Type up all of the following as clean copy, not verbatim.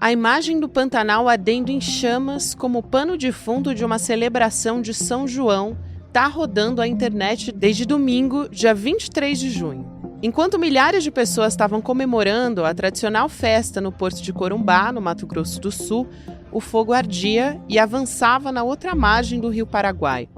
A imagem do Pantanal ardendo em chamas como pano de fundo de uma celebração de São João está rodando a internet desde domingo, dia 23 de junho. Enquanto milhares de pessoas estavam comemorando a tradicional festa no Porto de Corumbá, no Mato Grosso do Sul, o fogo ardia e avançava na outra margem do Rio Paraguai.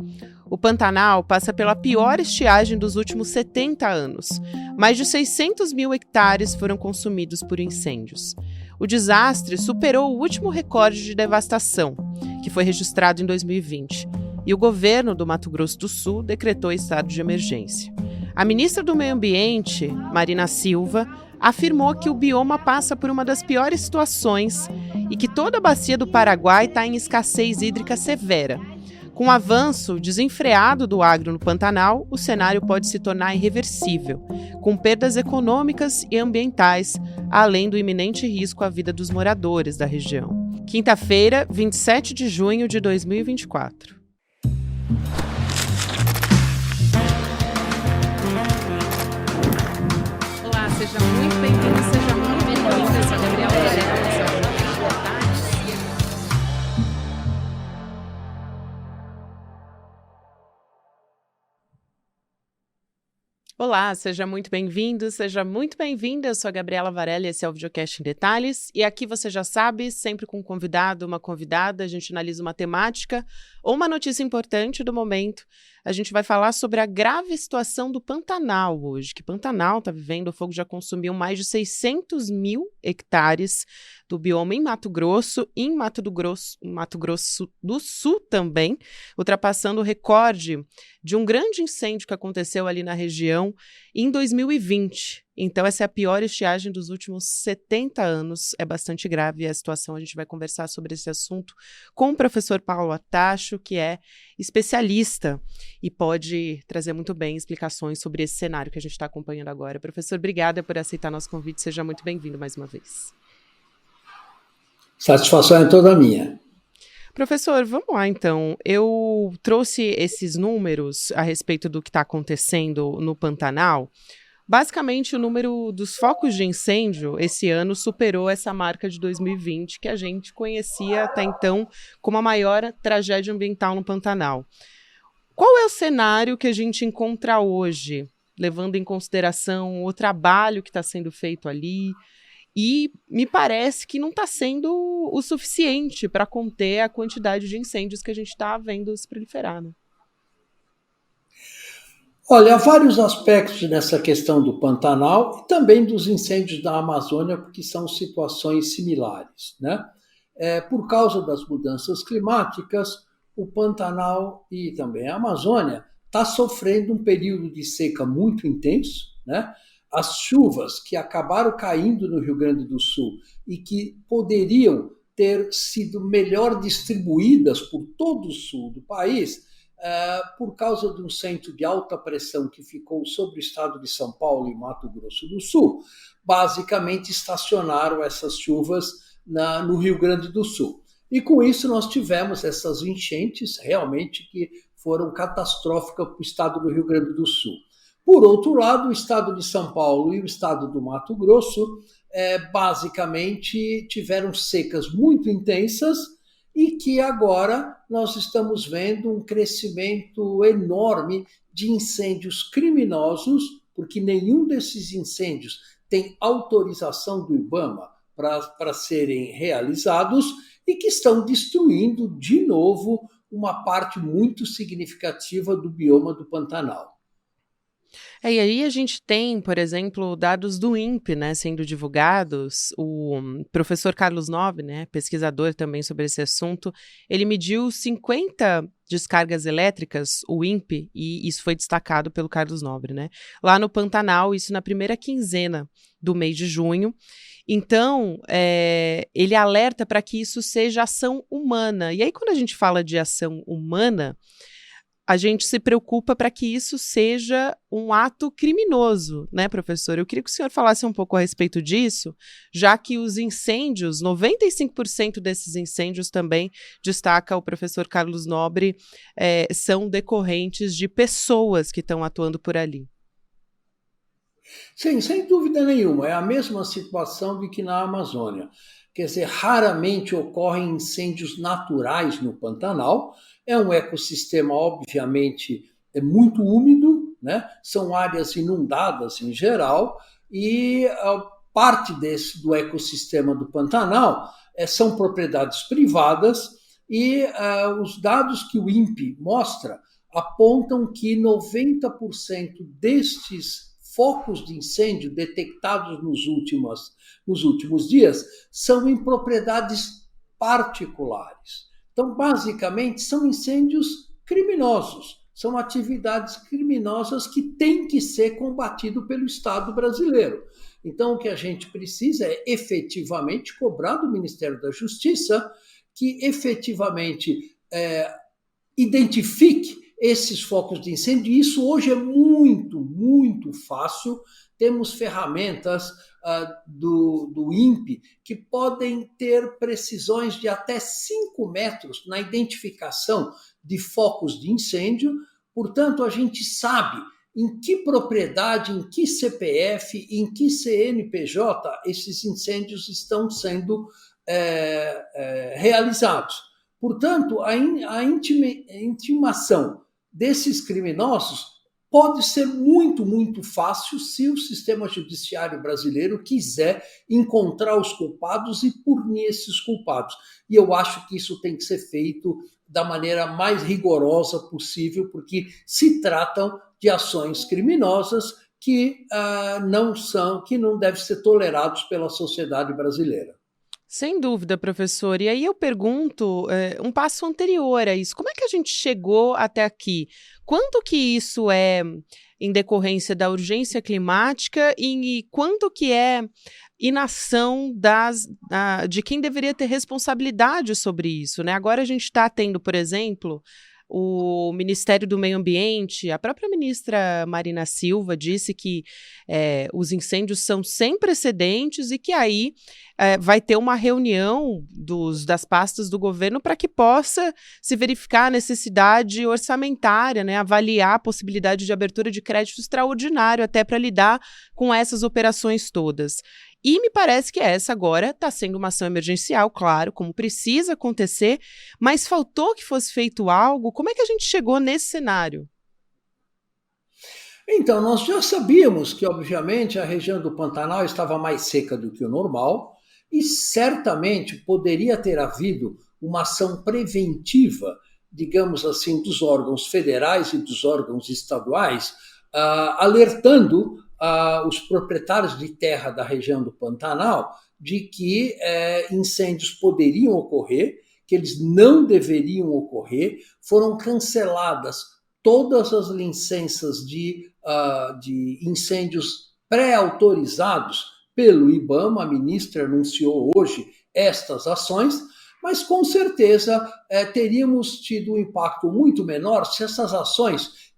O Pantanal passa pela pior estiagem dos últimos 70 anos. Mais de 600 mil hectares foram consumidos por incêndios. O desastre superou o último recorde de devastação, que foi registrado em 2020, e o governo do Mato Grosso do Sul decretou estado de emergência. A ministra do Meio Ambiente, Marina Silva, afirmou que o bioma passa por uma das piores situações e que toda a bacia do Paraguai está em escassez hídrica severa. Com o avanço desenfreado do agro no Pantanal, o cenário pode se tornar irreversível, com perdas econômicas e ambientais, além do iminente risco à vida dos moradores da região. Quinta-feira, 27 de junho de 2024. Olá, seja muito bem-vindo, seja muito bem-vinda. Eu sou a Gabriela Varela. Olá, seja muito bem-vindo, seja muito bem-vinda. Eu sou a Gabriela Varela e esse é o Videocast em Detalhes. E aqui você já sabe, sempre com um convidado, uma convidada, a gente analisa uma temática ou uma notícia importante do momento. A gente vai falar sobre a grave situação do Pantanal hoje, que Pantanal está vivendo, o fogo já consumiu mais de 600 mil hectares do bioma em Mato Grosso e em Mato Grosso do Sul também, ultrapassando o recorde de um grande incêndio que aconteceu ali na região em 2020. Então, essa é a pior estiagem dos últimos 70 anos. É bastante grave a situação. A gente vai conversar sobre esse assunto com o professor Paulo Artacho, que é especialista e pode trazer muito bem explicações sobre esse cenário que a gente está acompanhando agora. Professor, obrigada por aceitar nosso convite. Seja muito bem-vindo mais uma vez. Satisfação é toda minha. Professor, vamos lá então. Eu trouxe esses números a respeito do que está acontecendo no Pantanal. Basicamente, o número dos focos de incêndio esse ano superou essa marca de 2020, que a gente conhecia até então como a maior tragédia ambiental no Pantanal. Qual é o cenário que a gente encontra hoje, levando em consideração o trabalho que está sendo feito ali? E me parece que não está sendo o suficiente para conter a quantidade de incêndios que a gente está vendo se proliferar, né? Olha, há vários aspectos nessa questão do Pantanal e também dos incêndios da Amazônia, porque são situações similares, né? Por causa das mudanças climáticas, o Pantanal e também a Amazônia está sofrendo um período de seca muito intenso, né? As chuvas que acabaram caindo no Rio Grande do Sul e que poderiam ter sido melhor distribuídas por todo o sul do país, por causa de um centro de alta pressão que ficou sobre o estado de São Paulo e Mato Grosso do Sul, basicamente estacionaram essas chuvas no Rio Grande do Sul. E com isso nós tivemos essas enchentes realmente que foram catastróficas para o estado do Rio Grande do Sul. Por outro lado, o estado de São Paulo e o estado do Mato Grosso basicamente tiveram secas muito intensas e que agora nós estamos vendo um crescimento enorme de incêndios criminosos, porque nenhum desses incêndios tem autorização do IBAMA para serem realizados e que estão destruindo de novo uma parte muito significativa do bioma do Pantanal. E aí a gente tem, por exemplo, dados do INPE, né, sendo divulgados. O professor Carlos Nobre, né, pesquisador também sobre esse assunto, ele mediu 50 descargas elétricas, o INPE, e isso foi destacado pelo Carlos Nobre, né, lá no Pantanal, isso na primeira quinzena do mês de junho. Então, ele alerta para que isso seja ação humana. E aí, quando a gente fala de ação humana, a gente se preocupa para que isso seja um ato criminoso, né, professor? Eu queria que o senhor falasse um pouco a respeito disso, já que os incêndios, 95% desses incêndios também, destaca o professor Carlos Nobre, são decorrentes de pessoas que estão atuando por ali. Sim, sem dúvida nenhuma. É a mesma situação de que na Amazônia. Quer dizer, raramente ocorrem incêndios naturais no Pantanal. É um ecossistema, obviamente, muito úmido, né? São áreas inundadas em geral, e parte do ecossistema do Pantanal são propriedades privadas, e os dados que o INPE mostra apontam que 90% destes focos de incêndio detectados nos últimos dias são em propriedades particulares. Então, basicamente, são incêndios criminosos, são atividades criminosas que têm que ser combatido pelo Estado brasileiro. Então, o que a gente precisa é efetivamente cobrar do Ministério da Justiça que efetivamente identifique esses focos de incêndio. E isso hoje é muito, muito fácil. Temos ferramentas do INPE que podem ter precisões de até 5 metros na identificação de focos de incêndio. Portanto, a gente sabe em que propriedade, em que CPF, em que CNPJ esses incêndios estão sendo realizados. Portanto, a intimação desses criminosos pode ser muito, muito fácil se o sistema judiciário brasileiro quiser encontrar os culpados e punir esses culpados. E eu acho que isso tem que ser feito da maneira mais rigorosa possível, porque se tratam de ações criminosas que não devem ser tolerados pela sociedade brasileira. Sem dúvida, professor. E aí eu pergunto, um passo anterior a isso, como é que a gente chegou até aqui? Quanto que isso é em decorrência da urgência climática e quanto que é inação de quem deveria ter responsabilidade sobre isso, né? Agora a gente está tendo, por exemplo, o Ministério do Meio Ambiente, a própria ministra Marina Silva disse que os incêndios são sem precedentes e que aí vai ter uma reunião das pastas do governo para que possa se verificar a necessidade orçamentária, né, avaliar a possibilidade de abertura de crédito extraordinário até para lidar com essas operações todas. E me parece que essa agora está sendo uma ação emergencial, claro, como precisa acontecer, mas faltou que fosse feito algo. Como é que a gente chegou nesse cenário? Então, nós já sabíamos que, obviamente, a região do Pantanal estava mais seca do que o normal e certamente poderia ter havido uma ação preventiva, digamos assim, dos órgãos federais e dos órgãos estaduais, alertando os proprietários de terra da região do Pantanal de que incêndios poderiam ocorrer, que eles não deveriam ocorrer. Foram canceladas todas as licenças de incêndios pré-autorizados pelo IBAMA. A ministra anunciou hoje estas ações, mas com certeza teríamos tido um impacto muito menor se essas ações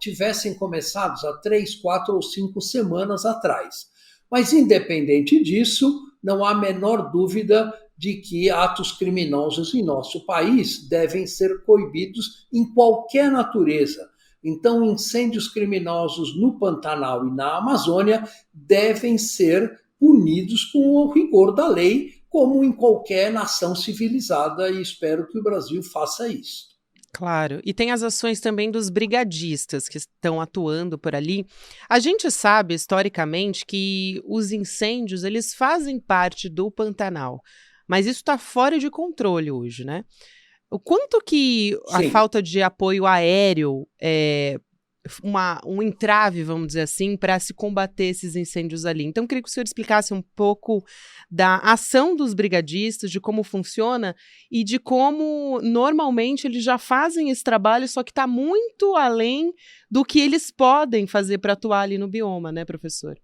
tivessem começado há 3, 4 ou 5 semanas atrás. Mas, independente disso, não há a menor dúvida de que atos criminosos em nosso país devem ser coibidos em qualquer natureza. Então, incêndios criminosos no Pantanal e na Amazônia devem ser punidos com o rigor da lei, como em qualquer nação civilizada, e espero que o Brasil faça isso. Claro, e tem as ações também dos brigadistas que estão atuando por ali. A gente sabe, historicamente, que os incêndios, eles fazem parte do Pantanal, mas isso está fora de controle hoje, né? O quanto que a Sim. falta de apoio aéreo é um entrave, vamos dizer assim, para se combater esses incêndios ali. Então, eu queria que o senhor explicasse um pouco da ação dos brigadistas, de como funciona e de como, normalmente, eles já fazem esse trabalho, só que está muito além do que eles podem fazer para atuar ali no bioma, né, professor?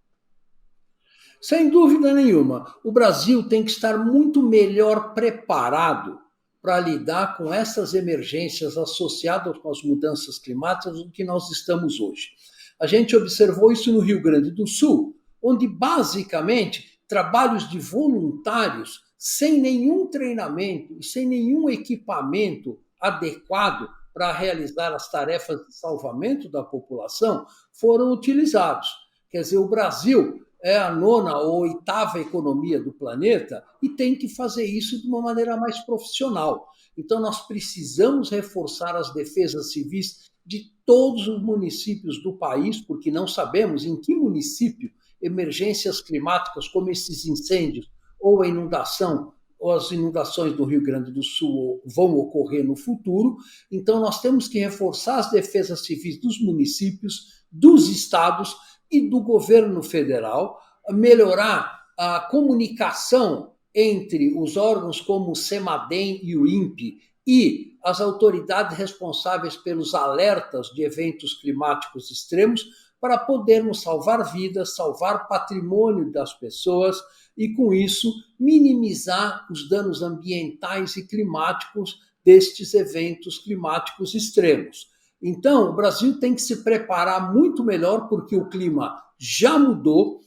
Sem dúvida nenhuma, o Brasil tem que estar muito melhor preparado para lidar com essas emergências associadas com as mudanças climáticas do que nós estamos hoje. A gente observou isso no Rio Grande do Sul, onde basicamente trabalhos de voluntários sem nenhum treinamento e sem nenhum equipamento adequado para realizar as tarefas de salvamento da população foram utilizados. Quer dizer, o Brasil é a nona ou oitava economia do planeta e tem que fazer isso de uma maneira mais profissional. Então, nós precisamos reforçar as defesas civis de todos os municípios do país, porque não sabemos em que município emergências climáticas como esses incêndios ou a inundação ou as inundações do Rio Grande do Sul vão ocorrer no futuro. Então, nós temos que reforçar as defesas civis dos municípios, dos estados e do governo federal, melhorar a comunicação entre os órgãos como o CEMADEM e o INPE e as autoridades responsáveis pelos alertas de eventos climáticos extremos para podermos salvar vidas, salvar patrimônio das pessoas e, com isso, minimizar os danos ambientais e climáticos destes eventos climáticos extremos. Então, o Brasil tem que se preparar muito melhor, porque o clima já mudou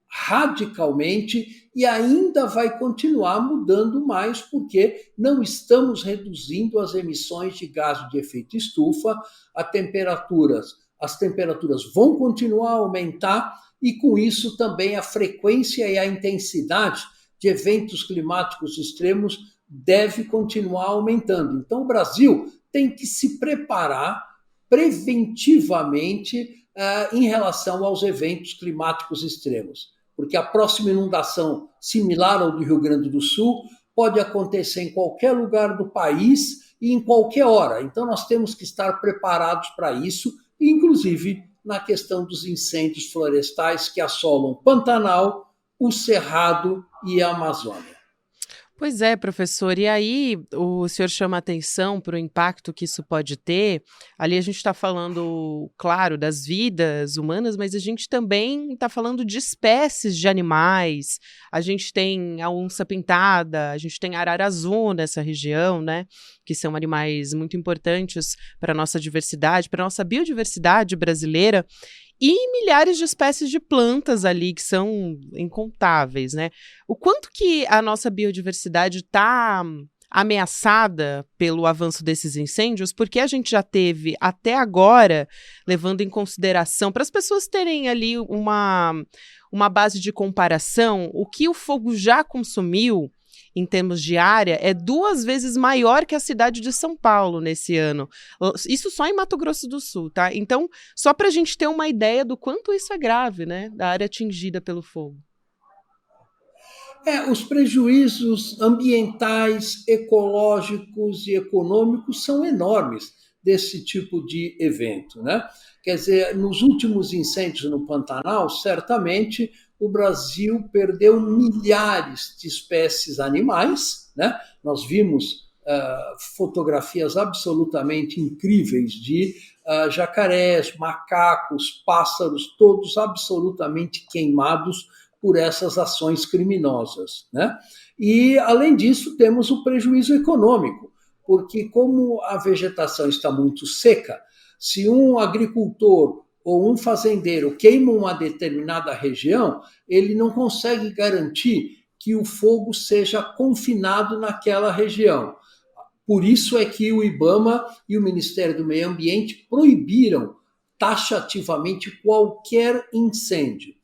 radicalmente e ainda vai continuar mudando mais, porque não estamos reduzindo as emissões de gás de efeito estufa, as temperaturas vão continuar a aumentar e, com isso, também a frequência e a intensidade de eventos climáticos extremos deve continuar aumentando. Então, o Brasil tem que se preparar preventivamente em relação aos eventos climáticos extremos, porque a próxima inundação, similar ao do Rio Grande do Sul, pode acontecer em qualquer lugar do país e em qualquer hora. Então, nós temos que estar preparados para isso, inclusive na questão dos incêndios florestais que assolam Pantanal, o Cerrado e a Amazônia. Pois é, professor. E aí o senhor chama atenção para o impacto que isso pode ter. Ali a gente está falando, claro, das vidas humanas, mas a gente também está falando de espécies de animais. A gente tem a onça-pintada, a gente tem a arara azul nessa região, né? Que são animais muito importantes para a nossa diversidade, para a nossa biodiversidade brasileira. E milhares de espécies de plantas ali que são incontáveis, né? O quanto que a nossa biodiversidade está ameaçada pelo avanço desses incêndios, porque a gente já teve até agora, levando em consideração, para as pessoas terem ali uma base de comparação, o que o fogo já consumiu em termos de área, é 2 vezes maior que a cidade de São Paulo nesse ano. Isso só em Mato Grosso do Sul, tá? Então, só para a gente ter uma ideia do quanto isso é grave, né? Da área atingida pelo fogo. Os prejuízos ambientais, ecológicos e econômicos são enormes desse tipo de evento, né? Quer dizer, nos últimos incêndios no Pantanal, certamente o Brasil perdeu milhares de espécies animais, né? Nós vimos fotografias absolutamente incríveis de jacarés, macacos, pássaros, todos absolutamente queimados por essas ações criminosas, né? E, além disso, temos o prejuízo econômico, porque como a vegetação está muito seca, se um agricultor ou um fazendeiro queima uma determinada região, ele não consegue garantir que o fogo seja confinado naquela região. Por isso é que o IBAMA e o Ministério do Meio Ambiente proibiram taxativamente qualquer incêndio.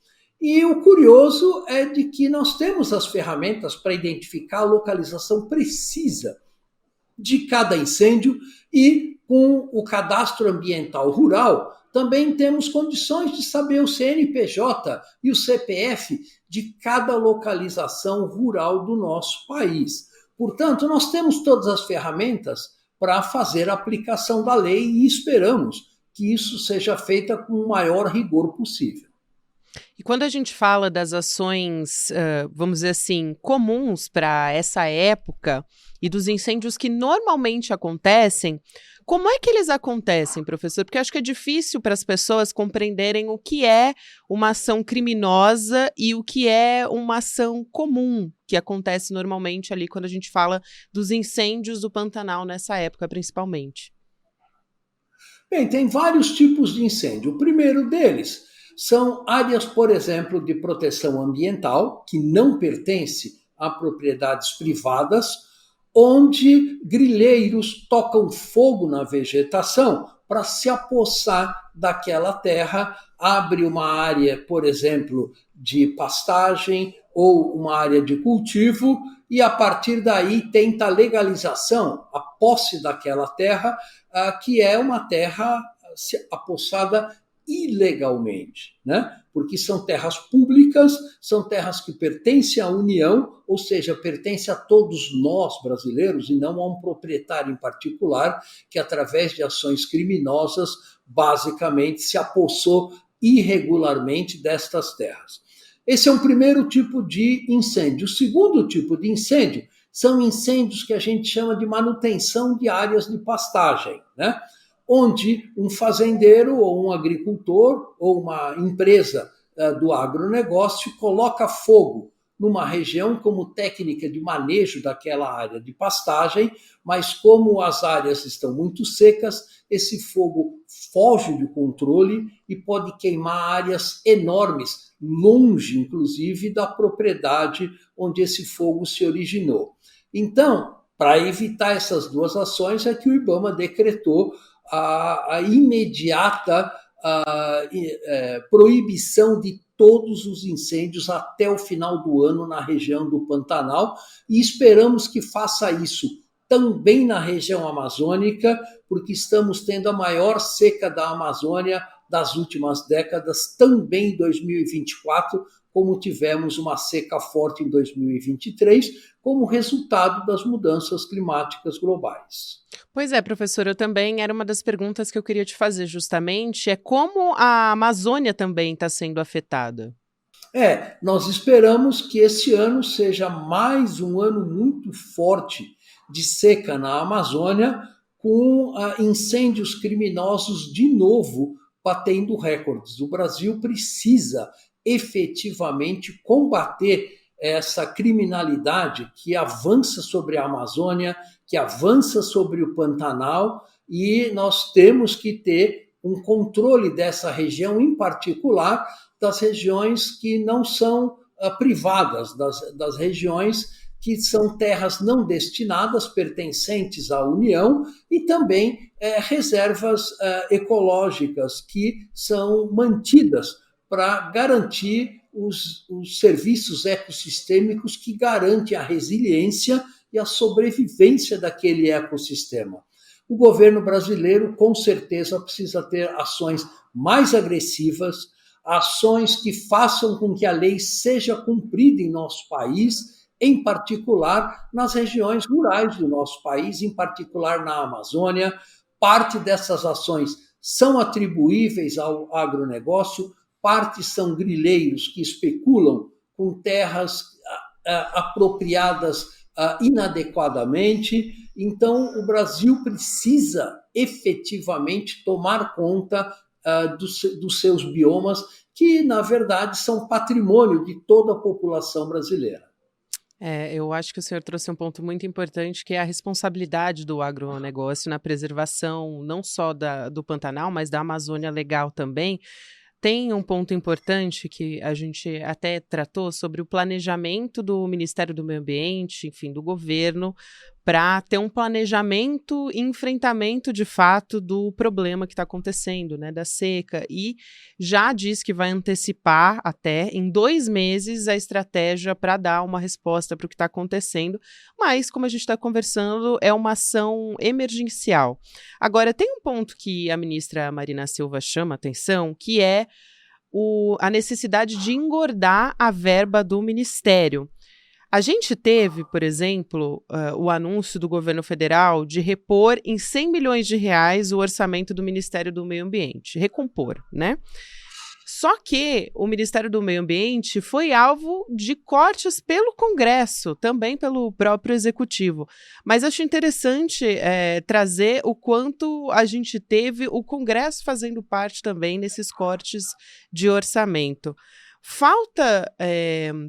E o curioso é de que nós temos as ferramentas para identificar a localização precisa de cada incêndio e, com o cadastro ambiental rural, também temos condições de saber o CNPJ e o CPF de cada localização rural do nosso país. Portanto, nós temos todas as ferramentas para fazer a aplicação da lei e esperamos que isso seja feito com o maior rigor possível. E quando a gente fala das ações, vamos dizer assim, comuns para essa época e dos incêndios que normalmente acontecem, como é que eles acontecem, professor? Porque eu acho que é difícil para as pessoas compreenderem o que é uma ação criminosa e o que é uma ação comum que acontece normalmente ali quando a gente fala dos incêndios do Pantanal nessa época, principalmente. Bem, tem vários tipos de incêndio. O primeiro deles são áreas, por exemplo, de proteção ambiental, que não pertence a propriedades privadas, onde grileiros tocam fogo na vegetação para se apossar daquela terra abre uma área, por exemplo, de pastagem ou uma área de cultivo e, a partir daí, tenta a legalização, a posse daquela terra, que é uma terra apossada ilegalmente, né? Porque são terras públicas, são terras que pertencem à União, ou seja, pertencem a todos nós brasileiros e não a um proprietário em particular que, através de ações criminosas, basicamente se apossou irregularmente destas terras. Esse é um primeiro tipo de incêndio. O segundo tipo de incêndio são incêndios que a gente chama de manutenção de áreas de pastagem, né? Onde um fazendeiro ou um agricultor ou uma empresa do agronegócio coloca fogo numa região como técnica de manejo daquela área de pastagem, mas como as áreas estão muito secas, esse fogo foge do controle e pode queimar áreas enormes, longe, inclusive, da propriedade onde esse fogo se originou. Então, para evitar essas duas ações, é que o IBAMA decretou a imediata proibição de todos os incêndios até o final do ano na região do Pantanal e esperamos que faça isso também na região amazônica, porque estamos tendo a maior seca da Amazônia das últimas décadas, também em 2024, como tivemos uma seca forte em 2023, como resultado das mudanças climáticas globais. Pois é, professor, eu também, era uma das perguntas que eu queria te fazer justamente, é como a Amazônia também está sendo afetada. Nós esperamos que esse ano seja mais um ano muito forte de seca na Amazônia, com incêndios criminosos de novo batendo recordes. O Brasil precisa efetivamente combater essa criminalidade que avança sobre a Amazônia, que avança sobre o Pantanal, e nós temos que ter um controle dessa região, em particular das regiões que não são privadas, das regiões que são terras não destinadas, pertencentes à União, e também reservas ecológicas que são mantidas para garantir os serviços ecossistêmicos que garantem a resiliência e a sobrevivência daquele ecossistema. O governo brasileiro, com certeza, precisa ter ações mais agressivas, ações que façam com que a lei seja cumprida em nosso país, em particular nas regiões rurais do nosso país, em particular na Amazônia. Parte dessas ações são atribuíveis ao agronegócio, parte são grileiros que especulam com terras apropriadas inadequadamente. Então, o Brasil precisa efetivamente tomar conta dos seus biomas, que, na verdade, são patrimônio de toda a população brasileira. Eu acho que o senhor trouxe um ponto muito importante, que é a responsabilidade do agronegócio na preservação não só do Pantanal, mas da Amazônia Legal também. Tem um ponto importante que a gente até tratou sobre o planejamento do Ministério do Meio Ambiente, enfim, do governo, para ter um planejamento e enfrentamento de fato do problema que está acontecendo, né, da seca, e já diz que vai antecipar até em 2 meses a estratégia para dar uma resposta para o que está acontecendo, mas, como a gente está conversando, é uma ação emergencial. Agora, tem um ponto que a ministra Marina Silva chama atenção, que é a necessidade de engordar a verba do Ministério. A gente teve, por exemplo, o anúncio do governo federal de repor em 100 milhões de reais o orçamento do Ministério do Meio Ambiente, recompor, né? Só que o Ministério do Meio Ambiente foi alvo de cortes pelo Congresso, também pelo próprio Executivo. Mas acho interessante trazer o quanto a gente teve o Congresso fazendo parte também nesses cortes de orçamento. Falta,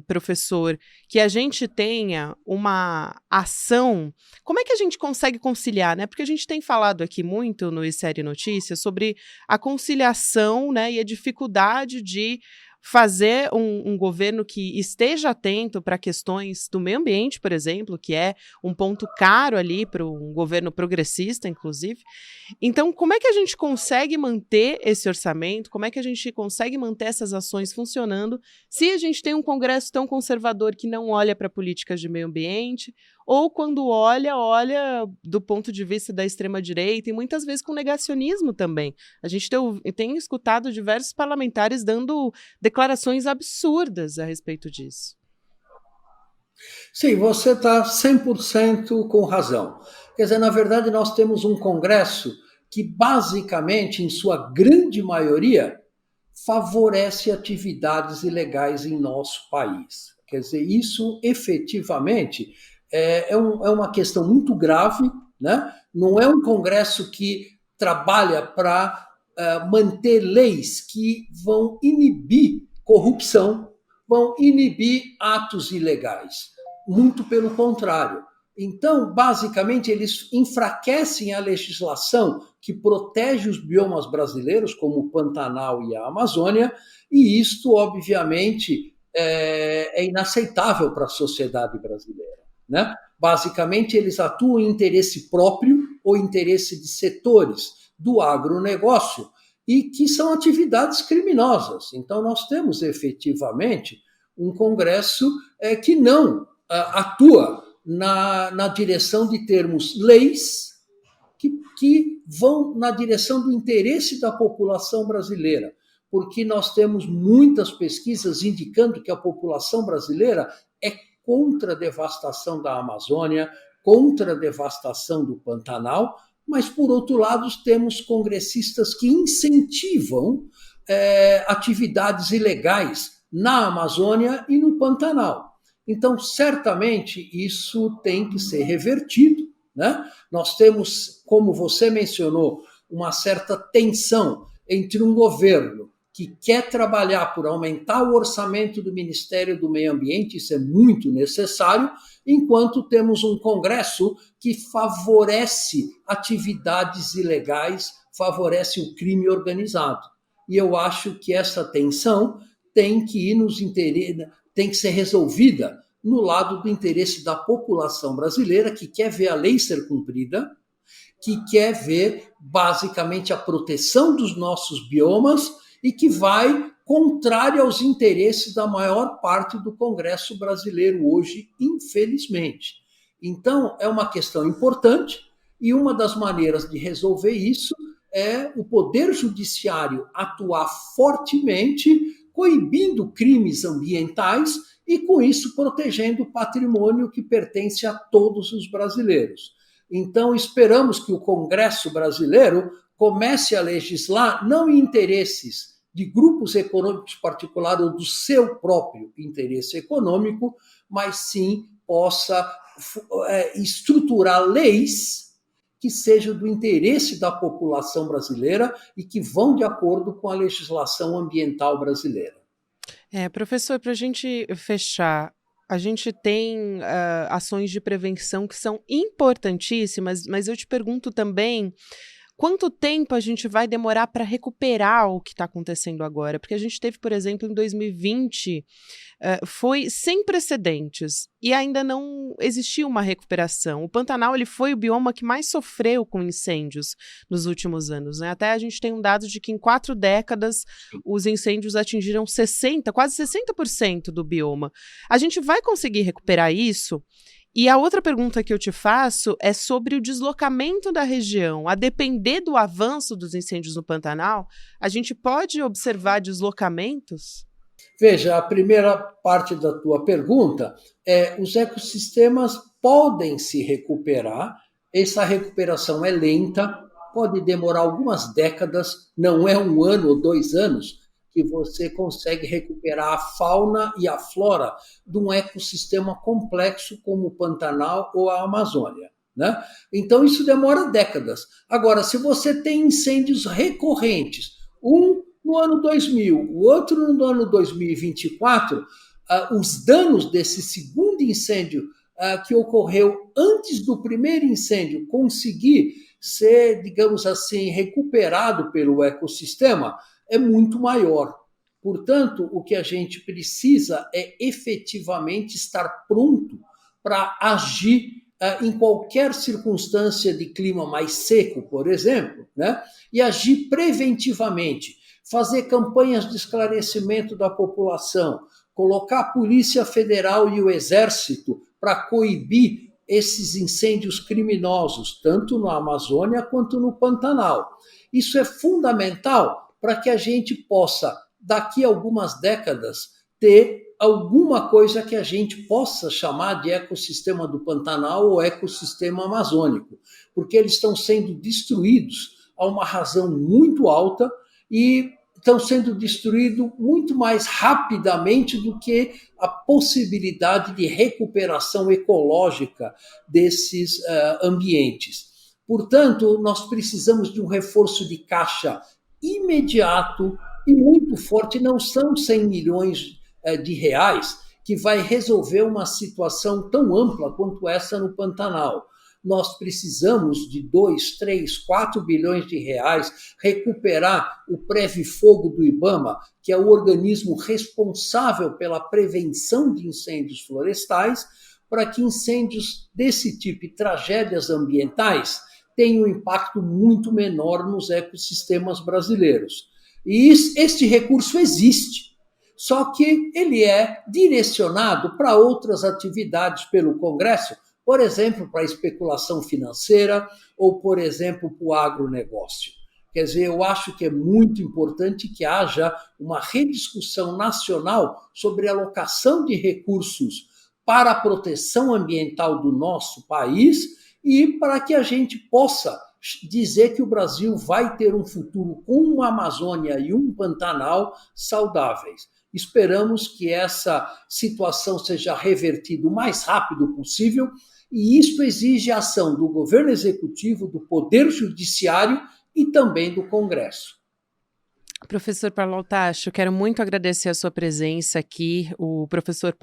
professor, que a gente tenha uma ação. Como é que a gente consegue conciliar, né? Porque a gente tem falado aqui muito no ICER Notícias sobre a conciliação, né, e a dificuldade de fazer um governo que esteja atento para questões do meio ambiente, por exemplo, que é um ponto caro ali para um governo progressista, inclusive. Então, como é que a gente consegue manter esse orçamento? Como é que a gente consegue manter essas ações funcionando se a gente tem um Congresso tão conservador que não olha para políticas de meio ambiente, ou quando olha do ponto de vista da extrema-direita e muitas vezes com negacionismo também. A gente tem escutado diversos parlamentares dando declarações absurdas a respeito disso. Sim, você está 100% com razão. Quer dizer, na verdade, nós temos um Congresso que, basicamente, em sua grande maioria, favorece atividades ilegais em nosso país. Quer dizer, isso efetivamente é uma questão muito grave, né? Não é um Congresso que trabalha para manter leis que vão inibir corrupção, vão inibir atos ilegais. Muito pelo contrário. Então, basicamente, eles enfraquecem a legislação que protege os biomas brasileiros, como o Pantanal e a Amazônia, e isto, obviamente, é inaceitável para a sociedade brasileira, né? Basicamente, eles atuam em interesse próprio ou interesse de setores do agronegócio e que são atividades criminosas. Então, nós temos efetivamente um Congresso que não atua na direção de termos leis que vão na direção do interesse da população brasileira, porque nós temos muitas pesquisas indicando que a população brasileira é contra a devastação da Amazônia, contra a devastação do Pantanal, mas, por outro lado, temos congressistas que incentivam atividades ilegais na Amazônia e no Pantanal. Então, certamente, isso tem que ser revertido, né? Nós temos, como você mencionou, uma certa tensão entre um governo que quer trabalhar por aumentar o orçamento do Ministério do Meio Ambiente, isso é muito necessário, enquanto temos um Congresso que favorece atividades ilegais, favorece o crime organizado. E eu acho que essa tensão tem que tem que ser resolvida no lado do interesse da população brasileira, que quer ver a lei ser cumprida, que quer ver, basicamente, a proteção dos nossos biomas e que vai contrário aos interesses da maior parte do Congresso brasileiro hoje, infelizmente. Então, é uma questão importante e uma das maneiras de resolver isso é o Poder Judiciário atuar fortemente, coibindo crimes ambientais e, com isso, protegendo o patrimônio que pertence a todos os brasileiros. Então, esperamos que o Congresso brasileiro comece a legislar não em interesses de grupos econômicos particulares ou do seu próprio interesse econômico, mas sim possa estruturar leis que sejam do interesse da população brasileira e que vão de acordo com a legislação ambiental brasileira. Professor, para a gente fechar, a gente tem ações de prevenção que são importantíssimas, mas eu te pergunto também quanto tempo a gente vai demorar para recuperar o que está acontecendo agora? Porque a gente teve, por exemplo, em 2020, foi sem precedentes e ainda não existia uma recuperação. O Pantanal ele foi o bioma que mais sofreu com incêndios nos últimos anos, né? Até a gente tem um dado de que em 4 décadas os incêndios atingiram quase 60% do bioma. A gente vai conseguir recuperar isso? E a outra pergunta que eu te faço é sobre o deslocamento da região. A depender do avanço dos incêndios no Pantanal, a gente pode observar deslocamentos? Veja, a primeira parte da tua pergunta é: os ecossistemas podem se recuperar, essa recuperação é lenta, pode demorar algumas décadas, não é 1 ano ou 2 anos, que você consegue recuperar a fauna e a flora de um ecossistema complexo como o Pantanal ou a Amazônia, né? Então, isso demora décadas. Agora, se você tem incêndios recorrentes, um no ano 2000, o outro no ano 2024, os danos desse segundo incêndio que ocorreu antes do primeiro incêndio conseguir ser, digamos assim, recuperado pelo ecossistema, é muito maior. Portanto, o que a gente precisa é efetivamente estar pronto para agir em qualquer circunstância de clima mais seco, por exemplo, né? E agir preventivamente, fazer campanhas de esclarecimento da população, colocar a Polícia Federal e o Exército para coibir esses incêndios criminosos, tanto na Amazônia quanto no Pantanal. Isso é fundamental para que a gente possa, daqui a algumas décadas, ter alguma coisa que a gente possa chamar de ecossistema do Pantanal ou ecossistema amazônico, porque eles estão sendo destruídos a uma razão muito alta e estão sendo destruídos muito mais rapidamente do que a possibilidade de recuperação ecológica desses ambientes. Portanto, nós precisamos de um reforço de caixa imediato e muito forte. Não são 100 milhões de reais que vai resolver uma situação tão ampla quanto essa no Pantanal. Nós precisamos de 2, 3, 4 bilhões de reais, recuperar o Previfogo do IBAMA, que é o organismo responsável pela prevenção de incêndios florestais, para que incêndios desse tipo e tragédias ambientais tenham um impacto muito menor nos ecossistemas brasileiros. E este recurso existe, só que ele é direcionado para outras atividades pelo Congresso, por exemplo, para a especulação financeira ou, por exemplo, para o agronegócio. Quer dizer, eu acho que é muito importante que haja uma rediscussão nacional sobre a alocação de recursos para a proteção ambiental do nosso país e para que a gente possa dizer que o Brasil vai ter um futuro com uma Amazônia e um Pantanal saudáveis. Esperamos que essa situação seja revertida o mais rápido possível e isso exige a ação do governo executivo, do poder judiciário e também do Congresso. Professor Paulo Artacho, quero muito agradecer a sua presença aqui. O professor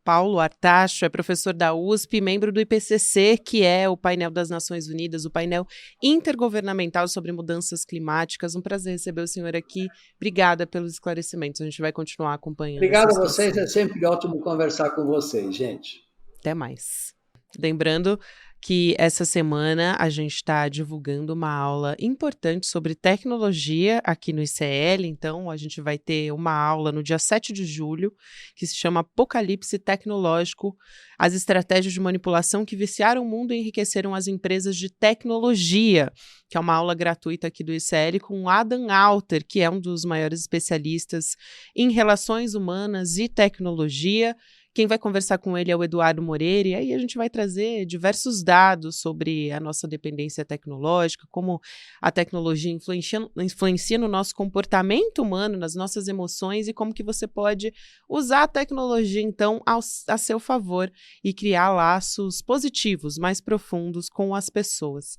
Paulo Artacho é professor da USP, membro do IPCC, que é o painel das Nações Unidas, o painel intergovernamental sobre mudanças climáticas. Um prazer receber o senhor aqui. Obrigada pelos esclarecimentos. A gente vai continuar acompanhando. Obrigado a vocês, é sempre ótimo conversar com vocês, gente. Até mais. Lembrando que essa semana a gente está divulgando uma aula importante sobre tecnologia aqui no ICL, então a gente vai ter uma aula no dia 7 de julho, que se chama Apocalipse Tecnológico, as estratégias de manipulação que viciaram o mundo e enriqueceram as empresas de tecnologia, que é uma aula gratuita aqui do ICL com Adam Alter, que é um dos maiores especialistas em relações humanas e tecnologia. Quem vai conversar com ele é o Eduardo Moreira, e aí a gente vai trazer diversos dados sobre a nossa dependência tecnológica, como a tecnologia influencia no nosso comportamento humano, nas nossas emoções, e como que você pode usar a tecnologia, então, a seu favor e criar laços positivos, mais profundos com as pessoas.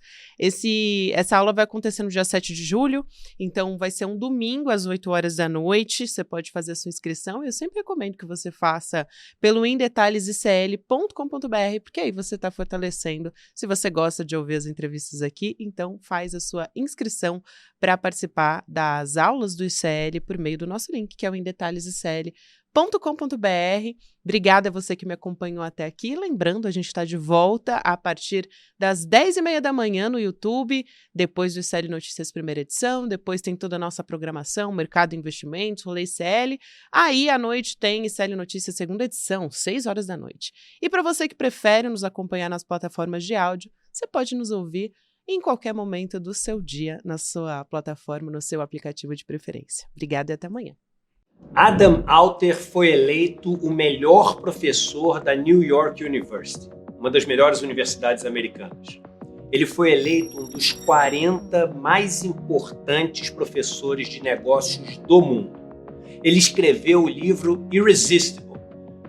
Essa aula vai acontecer no dia 7 de julho, então vai ser um domingo às 8 horas da noite, você pode fazer a sua inscrição, eu sempre recomendo que você faça pelo indetalhesicl.com.br, porque aí você está fortalecendo. Se você gosta de ouvir as entrevistas aqui, então faz a sua inscrição para participar das aulas do ICL por meio do nosso link, que é o indetalhesicl.com.br. Obrigada a você que me acompanhou até aqui. Lembrando, a gente está de volta a partir das 10h30 da manhã no YouTube, depois do ICL Notícias primeira edição, depois tem toda a nossa programação, Mercado e Investimentos, Rolê ICL. Aí à noite tem ICL Notícias segunda edição, 6 horas da noite. E para você que prefere nos acompanhar nas plataformas de áudio, você pode nos ouvir em qualquer momento do seu dia, na sua plataforma, no seu aplicativo de preferência. Obrigada e até amanhã. Adam Alter foi eleito o melhor professor da New York University, uma das melhores universidades americanas. Ele foi eleito um dos 40 mais importantes professores de negócios do mundo. Ele escreveu o livro Irresistible,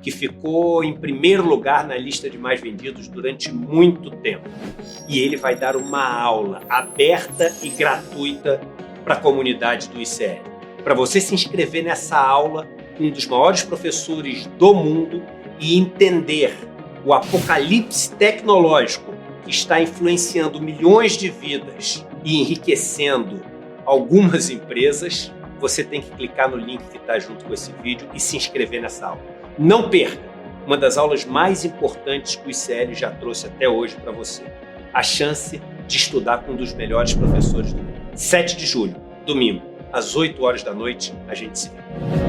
que ficou em primeiro lugar na lista de mais vendidos durante muito tempo. E ele vai dar uma aula aberta e gratuita para a comunidade do ICL. Para você se inscrever nessa aula, um dos maiores professores do mundo, e entender o apocalipse tecnológico que está influenciando milhões de vidas e enriquecendo algumas empresas, você tem que clicar no link que está junto com esse vídeo e se inscrever nessa aula. Não perca! Uma das aulas mais importantes que o ICL já trouxe até hoje para você. A chance de estudar com um dos melhores professores do mundo. 7 de julho, domingo, às 8 horas da noite, a gente se vê.